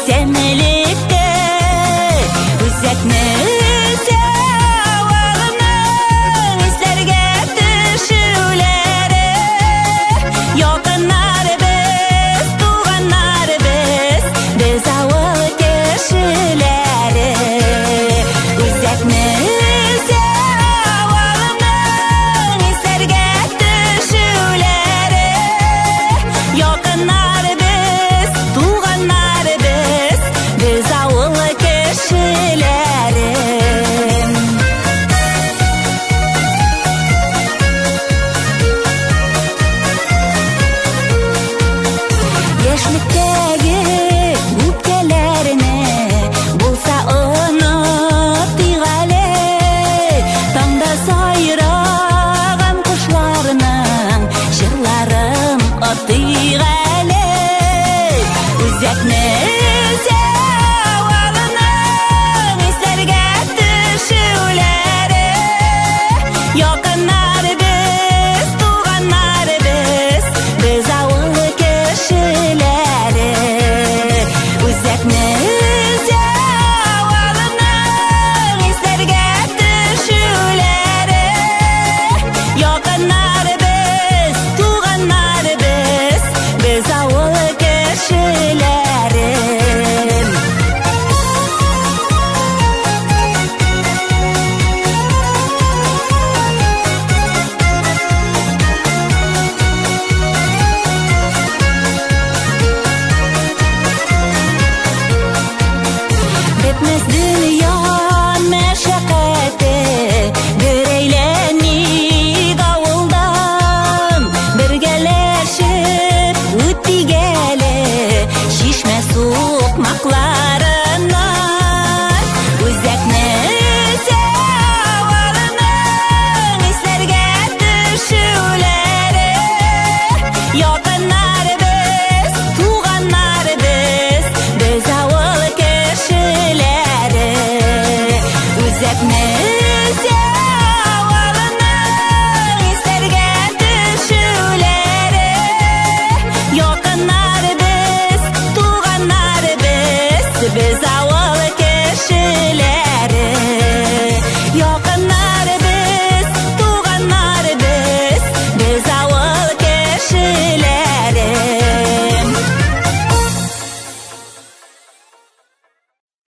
Сәмелекте үзәкне сәвағының исләргә төшүләре Якыннар без, туганнар без, без авыл кешеләре Үзәкне сәвағының исләргә төшүләре Якыннар без, туганнар без, без авыл кешеләре Яшьлектәге үпкәләрне булса онытыйк әле Таңда сайраган кошларның җырларын атыйк әле Үзәкне сәвағының исләргә төшүләре Якыннар без, туганнар без, без авыл кешеләре Үзәкне сәвағының исләргә төшүләре Якыннар без, туганнар без, без авыл кешеләре Бетмәс дөнья мәшәкате Гөрәйләник авылдан Бергәләшеп үтик әле Чишмә сукмакларыннан Үзәкне сәвағының исләргә төшүләре Якыннар без, туганнар без, без авыл кешеләре Үзәкне сәвағының исләргә төшүләре Якыннар без, туганнар без, без